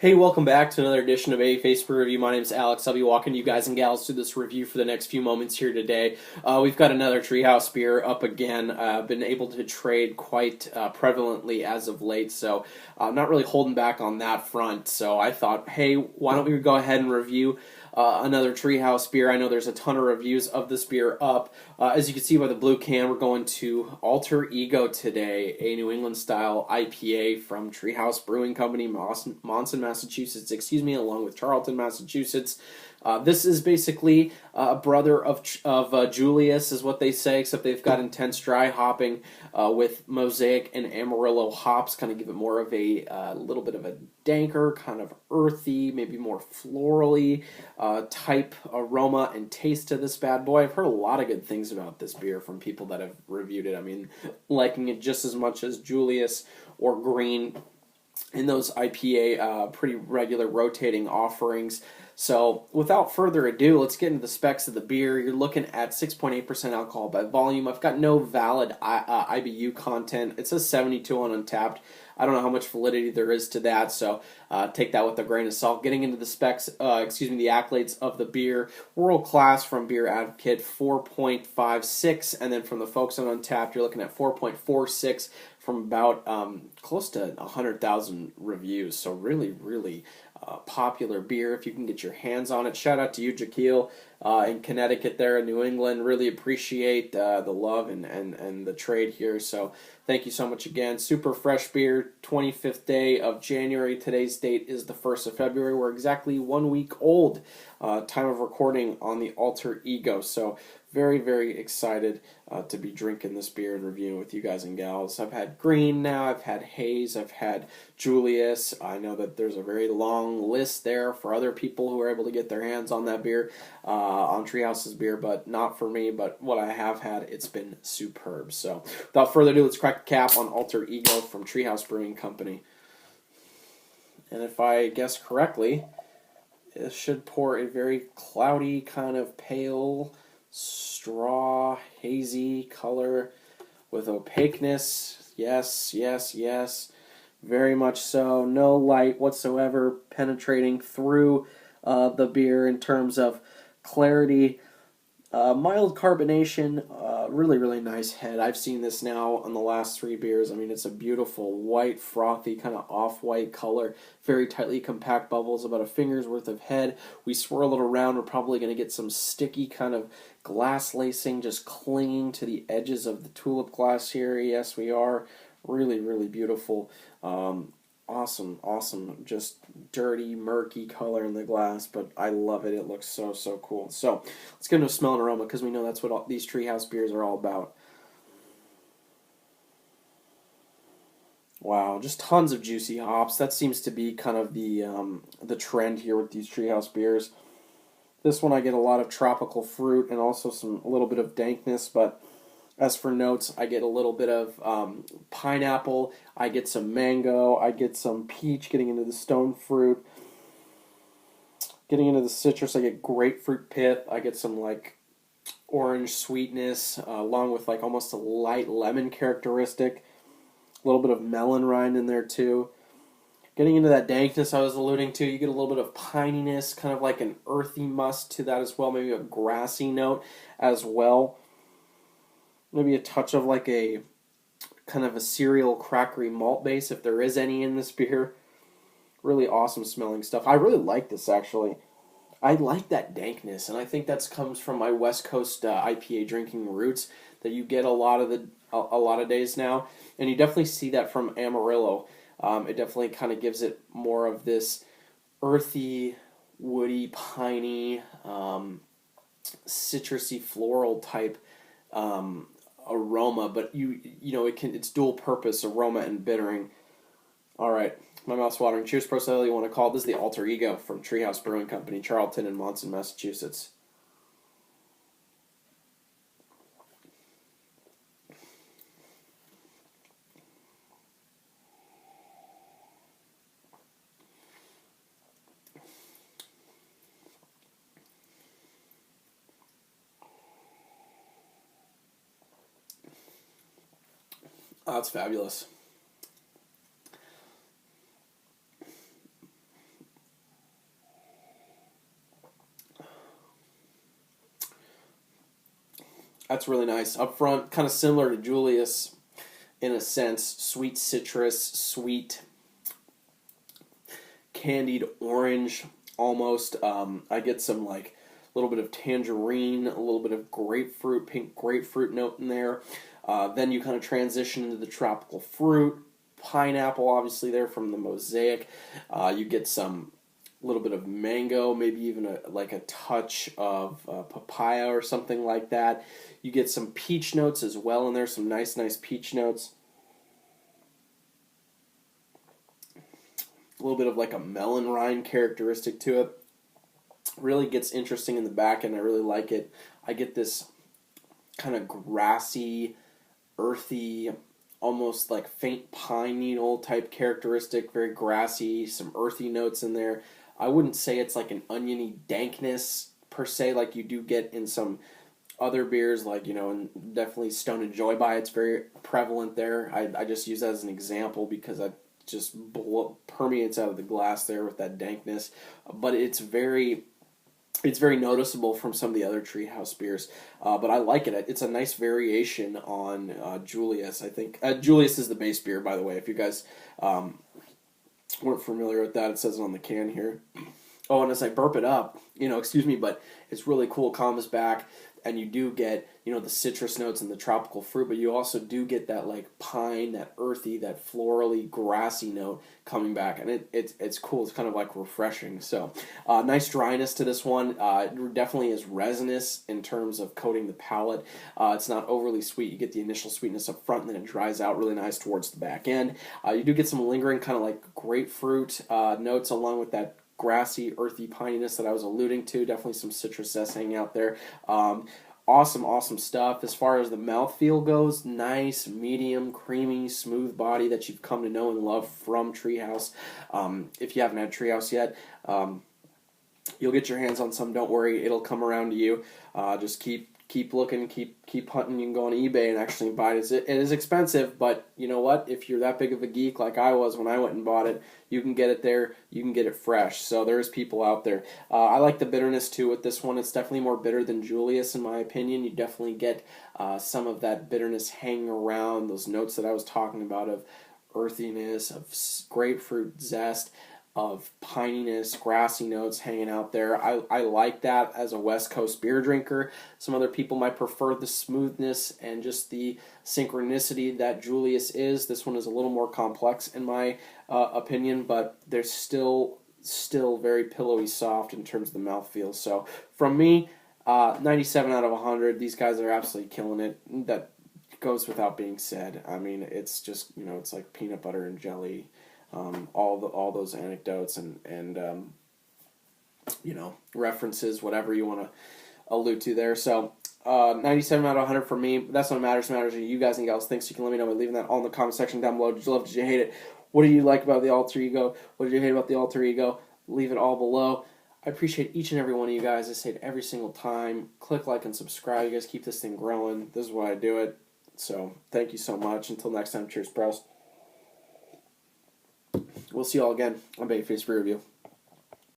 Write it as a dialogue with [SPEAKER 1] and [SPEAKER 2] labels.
[SPEAKER 1] Hey, welcome back to another edition of A Face Brew Review. My name is Alex. I'll be walking you guys and gals through this review for the next few moments here today. We've got another Treehouse beer up again. I've been able to trade quite prevalently as of late, so I'm not really holding back on that front. So I thought, hey, why don't we go ahead and review another Treehouse beer. I know there's a ton of reviews of this beer up. As you can see by the blue can, we're going to Alter Ego today, a New England style IPA from Treehouse Brewing Company, Monson, Massachusetts, along with Charlton, Massachusetts. This is basically a brother of Julius, is what they say, except they've got intense dry hopping with Mosaic and Amarillo hops, kind of give it more of a little bit of a danker, kind of earthy, maybe more florally type aroma and taste to this bad boy. I've heard a lot of good things about this beer from people that have reviewed it. I mean, liking it just as much as Julius or Green in those IPA pretty regular rotating offerings. So without further ado, let's get into the specs of the beer. You're looking at 6.8% alcohol by volume. I've got no valid IBU content. It says 72 on Untapped. I don't know how much validity there is to that, so take that with a grain of salt. Getting into the specs, the accolades of the beer. World class from Beer Advocate, 4.56, and then from the folks on Untapped, you're looking at 4.46 from about close to 100,000 reviews. So really, really popular beer if you can get your hands on it. Shout out to you, Jaquil, in Connecticut there in New England. Really appreciate the love and the trade here. So thank you so much again. Super fresh beer, 25th day of January. Today's date is the 1st of February. We're exactly 1 week old, time of recording on the Alter Ego. So very, very excited to be drinking this beer and reviewing with you guys and gals. I've had Green now, I've had Haze, I've had Julius. I know that there's a very long list there for other people who are able to get their hands on that beer, on Treehouse's beer, but not for me. But what I have had, it's been superb. So without further ado, let's crack the cap on Alter Ego from Treehouse Brewing Company. And if I guess correctly, it should pour a very cloudy, kind of pale, straw, hazy color with opaqueness. Yes, yes, yes. Very much so. No light whatsoever penetrating through the beer in terms of clarity. Mild carbonation, really, really nice head. I've seen this now on the last three beers. I mean, it's a beautiful white, frothy, kind of off-white color. Very tightly compact bubbles, about a finger's worth of head. We swirl it around. We're probably going to get some sticky kind of glass lacing just clinging to the edges of the tulip glass here. Yes, we are. Really, really beautiful. Awesome, just dirty, murky color in the glass, but I love it. It looks so, so cool. So let's get into a smell and aroma, because we know that's what these Treehouse beers are all about. Wow, just tons of juicy hops. That seems to be kind of the trend here with these Treehouse beers. This one I get a lot of tropical fruit and also a little bit of dankness, but as for notes, I get a little bit of pineapple, I get some mango, I get some peach, getting into the stone fruit. Getting into the citrus, I get grapefruit pith, I get some like orange sweetness, along with like almost a light lemon characteristic. A little bit of melon rind in there too. Getting into that dankness I was alluding to, you get a little bit of pininess, kind of like an earthy must to that as well, maybe a grassy note as well. Maybe a touch of like a kind of a cereal crackery malt base, if there is any in this beer. Really awesome smelling stuff. I really like this, actually. I like that dankness, and I think that comes from my West Coast IPA drinking roots that you get a lot of days now, and you definitely see that from Amarillo. It definitely kind of gives it more of this earthy, woody, piney, citrusy, floral type aroma, but you know it's dual purpose aroma and bittering. All right, my mouth's watering. Cheers, pro style you want to call it. This is the Alter Ego from Treehouse Brewing Company, Charlton and Monson, Massachusetts. Oh, that's fabulous. That's really nice. Up front, kind of similar to Julius in a sense. Sweet citrus, sweet candied orange almost. I get some like a little bit of tangerine, a little bit of grapefruit, pink grapefruit note in there. Then you kind of transition into the tropical fruit, pineapple obviously there from the mosaic. You get some little bit of mango, maybe even a touch of papaya or something like that. You get some peach notes as well in there, some nice peach notes. A little bit of like a melon rind characteristic to it. Really gets interesting in the back end. I really like it. I get this kind of grassy, earthy, almost like faint pine needle type characteristic, very grassy, some earthy notes in there. I wouldn't say it's like an oniony dankness per se like you do get in some other beers, like, and definitely Stone and Joy by it's very prevalent there. I just use that as an example because I just permeates out of the glass there with that dankness, but it's very noticeable from some of the other Treehouse beers, but I like it. It's a nice variation on Julius. I think Julius is the base beer, by the way. If you guys weren't familiar with that, it says it on the can here. Oh, and as I burp it up, excuse me, but it's really cool. Comes back, and you do get, the citrus notes and the tropical fruit, but you also do get that like pine, that earthy, that florally, grassy note coming back, and it's cool. It's kind of like refreshing. So, nice dryness to this one. It definitely is resinous in terms of coating the palate. It's not overly sweet. You get the initial sweetness up front, and then it dries out really nice towards the back end. You do get some lingering kind of like grapefruit notes along with that grassy, earthy pininess that I was alluding to. Definitely some citrus zest hanging out there. Awesome stuff. As far as the mouthfeel goes, nice, medium, creamy, smooth body that you've come to know and love from Treehouse. If you haven't had Treehouse yet, you'll get your hands on some. Don't worry, it'll come around to you. Just keep looking, keep hunting. You can go on eBay and actually buy it. It is expensive, but you know what? If you're that big of a geek like I was when I went and bought it, you can get it there. You can get it fresh. So there's people out there. I like the bitterness too with this one. It's definitely more bitter than Julius in my opinion. You definitely get some of that bitterness hanging around, those notes that I was talking about of earthiness, of grapefruit zest, of pininess, grassy notes hanging out there. I like that as a West Coast beer drinker. Some other people might prefer the smoothness and just the synchronicity that Julius is. This one is a little more complex in my opinion, but they're still very pillowy soft in terms of the mouthfeel. So from me, 97 out of 100. These guys are absolutely killing it. That goes without being said. I mean, it's just, it's like peanut butter and jelly. All those anecdotes and references, whatever you want to allude to there. So 97 out of 100 for me. That's what matters. Matters to you guys and gals. Thanks. You can let me know by leaving that all in the comment section down below. Did you love it? Did you hate it? What did you like about the alter ego? What did you hate about the alter ego? Leave it all below. I appreciate each and every one of you guys. I say it every single time. Click like and subscribe. You guys keep this thing growing. This is why I do it. So thank you so much. Until next time, cheers, bros. We'll see you all again on Babyface Beer Review.